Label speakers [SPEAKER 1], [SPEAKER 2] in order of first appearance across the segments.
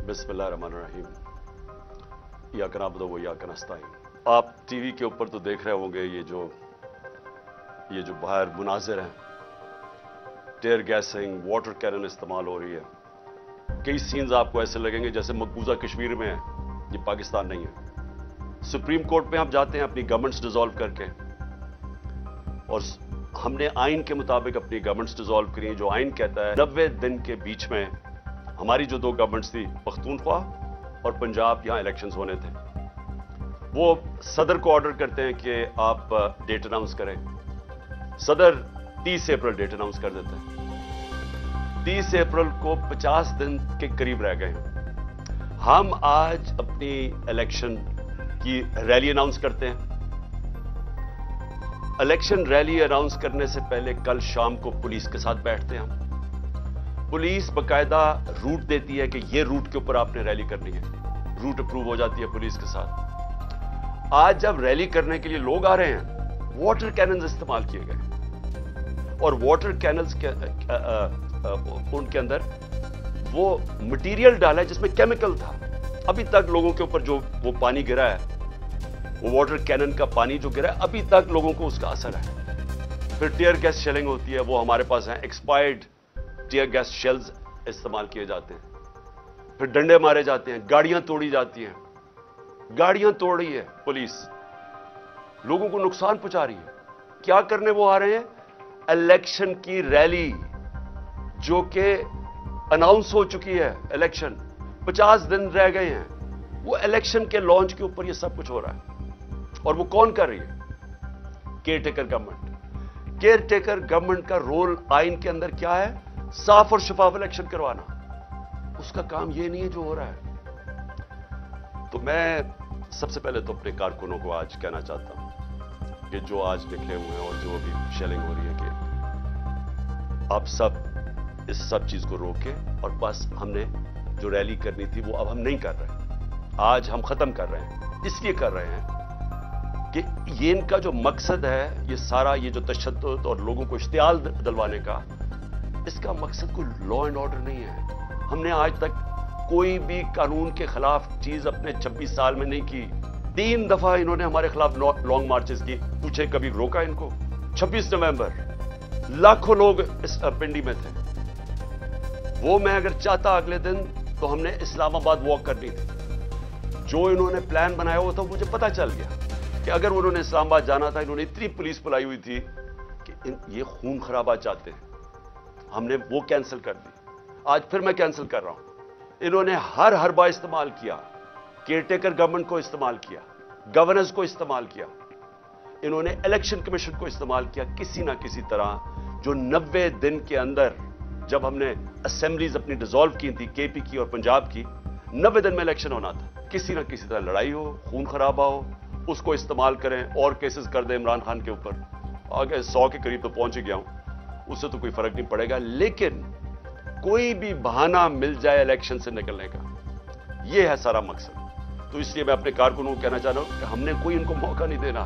[SPEAKER 1] बिस्मिल्लाहिर्रहमानिर्रहीम। या कनाबुदो व या कनस्ताईन। आप टीवी के ऊपर तो देख रहे होंगे ये जो बाहर मुनाजिर हैं, टेयर गैसिंग, वाटर कैनन इस्तेमाल हो रही है। कई सीन्स आपको ऐसे लगेंगे जैसे मकबूजा कश्मीर में है, ये पाकिस्तान नहीं है। सुप्रीम कोर्ट में आप जाते हैं अपनी गवर्नमेंट्स डिसॉल्व करके, और हमने आइन के मुताबिक अपनी गवर्नमेंट्स डिसॉल्व करी। जो आइन कहता है 90 दिन के बीच में हमारी जो दो गवर्नमेंट्स थी, पख्तूनख्वा और पंजाब, यहां इलेक्शंस होने थे। वो सदर को ऑर्डर करते हैं कि आप डेट अनाउंस करें। सदर 30 अप्रैल डेट अनाउंस कर देते हैं। 30 अप्रैल को 50 दिन के करीब रह गए हैं। हम आज अपनी इलेक्शन की रैली अनाउंस करते हैं। इलेक्शन रैली अनाउंस करने से पहले कल शाम को पुलिस के साथ बैठते हैं हम। पुलिस बकायदा रूट देती है कि ये रूट के ऊपर आपने रैली करनी है, रूट अप्रूव हो जाती है पुलिस के साथ। आज जब रैली करने के लिए लोग आ रहे हैं, वाटर कैनन्स इस्तेमाल किए गए, और वाटर कैनल्स के उनके अंदर वो मटेरियल डाला है जिसमें केमिकल था। अभी तक लोगों के ऊपर जो वो पानी गिरा है, वो वाटर कैनन का पानी जो गिरा है, अभी तक लोगों को उसका असर है। फिर टीयर गैस शेलिंग होती है, वो हमारे पास है, एक्सपायर्ड टीयर गैस शेल्स इस्तेमाल किए जाते हैं। फिर डंडे मारे जाते हैं, गाड़ियां तोड़ी जाती हैं। गाड़ियां तोड़ रही है पुलिस, लोगों को नुकसान पहुंचा रही है। क्या करने वो आ रहे हैं? इलेक्शन की रैली, जो कि अनाउंस हो चुकी है। इलेक्शन 50 दिन रह गए हैं, वो इलेक्शन के लॉन्च के ऊपर ये सब कुछ हो रहा है। और वो कौन कर रही है? Care taker government. Care taker government का रोल आइन के अंदर क्या है? साफ और शफाफ इलेक्शन करवाना। उसका काम ये नहीं है जो हो रहा है। तो मैं सबसे पहले तो अपने कारकुनों को आज कहना चाहता हूं कि जो आज निकले हुए हैं और जो अभी शेलिंग हो रही है, कि आप सब इस सब चीज को रोके, और बस हमने जो रैली करनी थी वो अब हम नहीं कर रहे। आज हम खत्म कर रहे हैं। इसलिए कर रहे हैं कि ये इनका जो मकसद है, ये सारा ये जो तशद्दुद और लोगों को इश्तियाल दिलवाने का, इसका मकसद कोई लॉ एंड ऑर्डर नहीं है। हमने आज तक कोई भी कानून के खिलाफ चीज अपने 26 साल में नहीं की। 3 दफा इन्होंने हमारे खिलाफ लॉन्ग मार्चेस की। पूछे कभी रोका इनको? 26 नवंबर लाखों लोग इस पिंडी में थे। वो मैं अगर चाहता अगले दिन, तो हमने इस्लामाबाद वॉक करनी थी। जो इन्होंने प्लान बनाया हुआ था, मुझे पता चल गया कि अगर उन्होंने इस्लामाबाद जाना था, इन्होंने इतनी पुलिस बुलाई हुई थी कि ये खून खराबा चाहते हैं। हमने वो कैंसिल कर दी। आज फिर मैं कैंसिल कर रहा हूं। इन्होंने हर हरबा इस्तेमाल किया। केयरटेकर गवर्नमेंट को इस्तेमाल किया, गवर्नर्स को इस्तेमाल किया, इन्होंने इलेक्शन कमीशन को इस्तेमाल किया। किसी ना किसी तरह जो 90 दिन के अंदर, जब हमने असेंबलीज अपनी डिसॉल्व की थी, केपी की और पंजाब की, 90 दिन में इलेक्शन होना था। किसी ना किसी तरह लड़ाई हो, खून खराबा हो, उसको इस्तेमाल करें और केसेस कर दें इमरान खान के ऊपर। आगे 100 के करीब तो पहुंच ही गया हूं, उससे तो कोई फर्क नहीं पड़ेगा। लेकिन कोई भी बहाना मिल जाए इलेक्शन से निकलने का, यह है सारा मकसद। तो इसलिए मैं अपने कारकुनों को कहना चाह रहा हूं कि हमने कोई इनको मौका नहीं देना।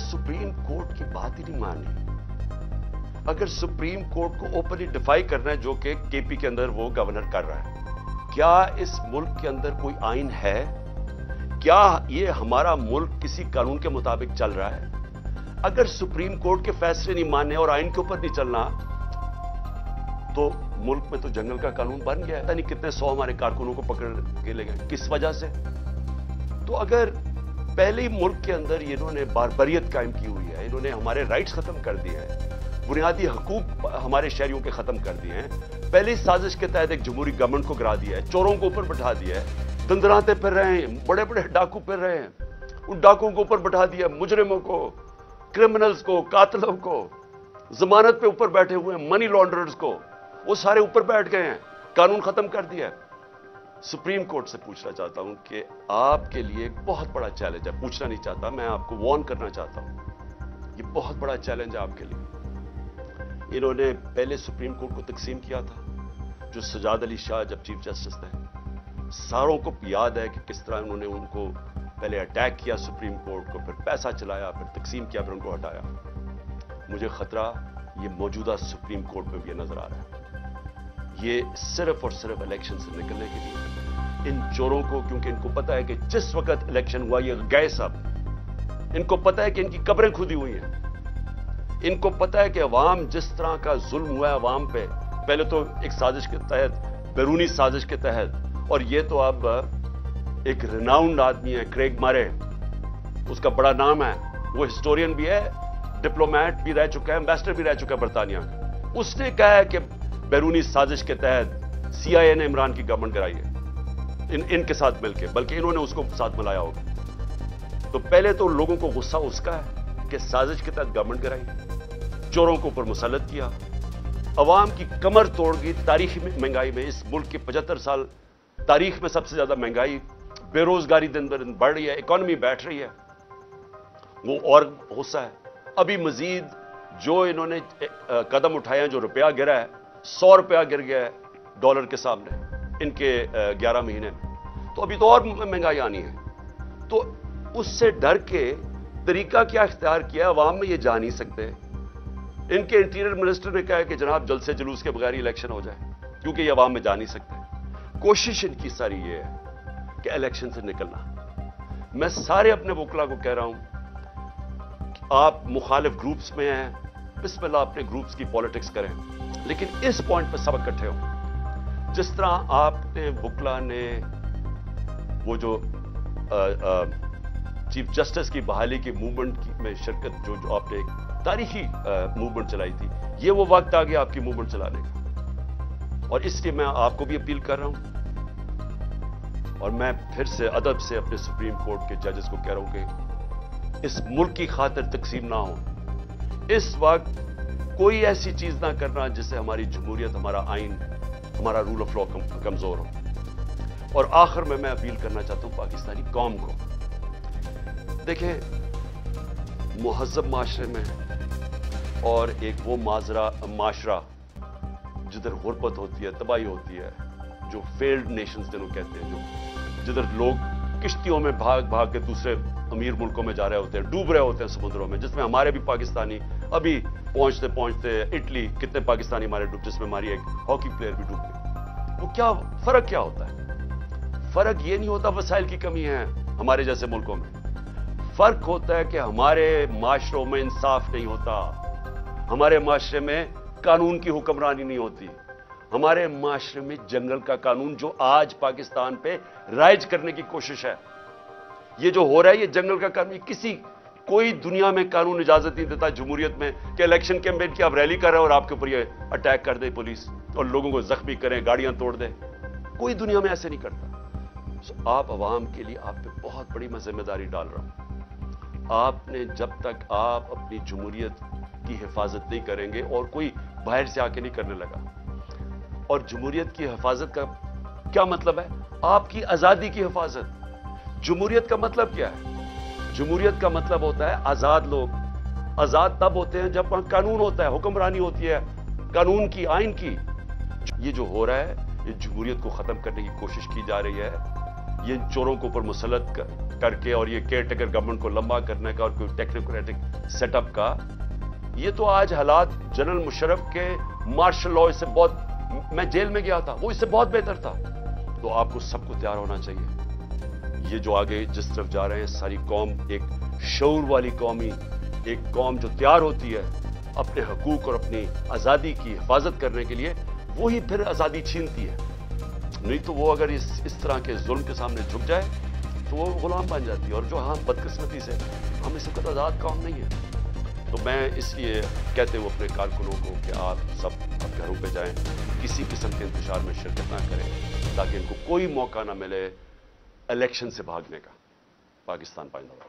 [SPEAKER 1] सुप्रीम कोर्ट की बात ही नहीं माननी। अगर सुप्रीम कोर्ट को ओपनली डिफाई करना है, जो कि केपी के अंदर वो गवर्नर कर रहा है, क्या इस मुल्क के अंदर कोई आइन है? क्या ये हमारा मुल्क किसी कानून के मुताबिक चल रहा है? अगर सुप्रीम कोर्ट के फैसले नहीं मानने और आइन के ऊपर नहीं चलना, तो मुल्क में तो जंगल का कानून बन गया है। पता नहीं कितने 100 हमारे कारकुनों को पकड़ के ले गए, किस वजह से? तो अगर पहले ही मुल्क के अंदर इन्होंने बारबरियत कायम की हुई है, इन्होंने हमारे राइट्स खत्म कर दिए हैं, बुनियादी हकूक हमारे शहरियों के खत्म कर दिए हैं, पहली साजिश के तहत एक जमहूरी गवर्नमेंट को गिरा दिया है, चोरों को ऊपर बैठा दिया है, दंदराते फिर रहे हैं, बड़े बड़े डाकू फिर रहे हैं, उन डाकुओं को ऊपर बैठा दिया, मुजरिमों को, क्रिमिनल्स को, कातलों को, जमानत पे ऊपर बैठे हुए हैं, मनी लॉन्ड्रर्स को, वो सारे ऊपर बैठ गए हैं, कानून खत्म कर दिया है। सुप्रीम कोर्ट से पूछना चाहता हूं कि आपके लिए एक बहुत बड़ा चैलेंज है। पूछना नहीं चाहता, मैं आपको वार्न करना चाहता हूं, ये बहुत बड़ा चैलेंज है आपके लिए। इन्होंने पहले सुप्रीम कोर्ट को तकसीम किया था, जो सजाद अली शाह जब चीफ जस्टिस थे। सारों को याद है कि किस तरह उन्होंने उनको पहले अटैक किया सुप्रीम कोर्ट को, फिर पैसा चलाया, फिर तकसीम किया, फिर उनको हटाया। मुझे खतरा ये मौजूदा सुप्रीम कोर्ट में भी नजर आ रहा है। ये सिर्फ और सिर्फ इलेक्शन से निकलने के लिए इन चोरों को, क्योंकि इनको पता है कि जिस वक्त इलेक्शन हुआ ये गए सब, इनको पता है कि इनकी कब्रें खुदी हुई हैं, इनको पता है कि अवाम जिस तरह का जुल्म हुआ है अवाम पे, पहले तो एक साजिश के तहत, बैरूनी साजिश के तहत, और ये तो अब एक रिनाउंड आदमी है क्रेग मारे, उसका बड़ा नाम है, वो हिस्टोरियन भी है, डिप्लोमेट भी रह चुका है, एम्बेसडर भी रह चुका है बरतानिया का। उसने कहा है कि बैरूनी साजिश के तहत CIA ने इमरान की गवर्नमेंट कराई है इनके साथ मिलकर, बल्कि इन्होंने उसको साथ मिलाया होगा। तो पहले तो लोगों को गुस्सा उसका है कि साजिश के तहत गवर्नमेंट कराई, चोरों को ऊपर मुसल्लत किया, अवाम की कमर तोड़ गई तारीखी महंगाई में। इस मुल्क की 75 साल तारीख में सबसे ज्यादा महंगाई, बेरोजगारी दिन ब दिन बढ़ रही है, इकॉनमी बैठ रही है, वो और गुस्सा है। अभी मजीद जो इन्होंने कदम उठाए हैं, जो रुपया गिरा है, 100 रुपया गिर गया है डॉलर के सामने इनके 11 महीने में, तो अभी तो और महंगाई आनी है। तो उससे डर के तरीका क्या इख्तियार किया, अवाम में ये जा नहीं सकते। इनके इंटीरियर मिनिस्टर ने कहा है कि जनाब जल्द से जुलूस के बगैर इलेक्शन हो जाए, क्योंकि ये अवाम में जा नहीं सकते। कोशिश इनकी सारी ये है कि इलेक्शन से निकलना। मैं सारे अपने वकला को कह रहा हूं, आप मुखालिफ ग्रुप्स में हैं, बिस्मिल्लाह अपने ग्रुप्स की पॉलिटिक्स करें, लेकिन इस पॉइंट पर सब इकट्ठे हो। जिस तरह आपने वकला ने वो जो चीफ जस्टिस की बहाली की मूवमेंट में शिरकत, जो आपने एक तारीखी मूवमेंट चलाई थी, ये वो वक्त आ गया आपकी मूवमेंट चलाने का। और इसलिए मैं आपको भी अपील कर रहा हूं, और मैं फिर से अदब से अपने सुप्रीम कोर्ट के जजेस को कह रहा हूं कि इस मुल्क की खातिर तकसीम ना हो। इस वक्त कोई ऐसी चीज ना करना जिससे हमारी जमहूरियत, हमारा आइन, हमारा रूल ऑफ लॉ कमजोर हो। और आखिर में मैं अपील करना चाहता हूं पाकिस्तानी कौम को, देखें मुहज़्ज़ब माशरे में और एक वो माशरा जिधर गुर्बत होती है, तबाही होती है, जो फेल्ड नेशंस जिन्हों कहते हैं, जो जिधर लोग किश्तियों में भाग भाग के दूसरे अमीर मुल्कों में जा रहे होते हैं, डूब रहे होते हैं समुद्रों में, जिसमें हमारे भी पाकिस्तानी अभी पहुंचते पहुंचते इटली, कितने पाकिस्तानी हमारे डूब, जिसमें हमारी एक हॉकी प्लेयर भी डूब गई। वो क्या फर्क क्या होता है? फर्क ये नहीं होता वसाइल की कमी है हमारे जैसे मुल्कों में, फर्क होता है कि हमारे माशरों में इंसाफ नहीं होता, हमारे माशरे में कानून की हुक्मरानी नहीं होती, हमारे माशरे में जंगल का कानून जो आज पाकिस्तान पे राइज करने की कोशिश है, ये जो हो रहा है ये जंगल का कानून, कोई दुनिया में कानून इजाजत नहीं देता जमहूरियत में कि इलेक्शन कैंपेन की आप रैली कर रहे हो और आपके ऊपर ये अटैक कर दे पुलिस और लोगों को जख्मी करें, गाड़ियां तोड़ दे। कोई दुनिया में ऐसे नहीं करता। आप अवाम के लिए आप पे बहुत बड़ी मैं जिम्मेदारी डाल रहा हूं। आपने जब तक आप अपनी जमहूरियत की हिफाजत नहीं करेंगे, और कोई बाहर से आके नहीं करने लगा, और जमहूरियत की हिफाजत का क्या मतलब है? आपकी आजादी की हिफाजत। जमहूरियत का मतलब क्या है? जमहूरियत का मतलब होता है आजाद लोग। आजाद तब होते हैं जब वहां कानून होता है, हुक्मरानी होती है कानून की, आइन की। ये जो हो रहा है ये जमहूरियत को खत्म करने की कोशिश की जा रही है, ये चोरों को ऊपर मुसल्लत करके और ये केयर टेकर गवर्नमेंट को लंबा करने का और कोई टेक्नोक्रेटिक सेटअप का। ये तो आज हालात जनरल मुशर्रफ के मार्शल लॉ से बहुत, मैं जेल में गया था, वो इससे बहुत बेहतर था। तो आपको सबको तैयार होना चाहिए। ये जो आगे जिस तरफ जा रहे हैं सारी कौम, एक शऊर वाली कौमी, एक कौम जो तैयार होती है अपने हकूक और अपनी आजादी की हिफाजत करने के लिए, वो ही फिर आजादी छीनती है। नहीं तो वो अगर इस तरह के जुल्म के सामने झुक जाए तो वो गुलाम बन जाती है। और जो हम बदकिस्मती से हम इस वक्त आजाद कौम नहीं है। तो मैं इसलिए कहते हुए अपने कारकुनों को कि आप सब घरों पे जाएं, किसी किस्म के इंतशार में शिरकत ना करें, ताकि इनको कोई मौका ना मिले इलेक्शन से भागने का। पाकिस्तान पाइंदाबाद।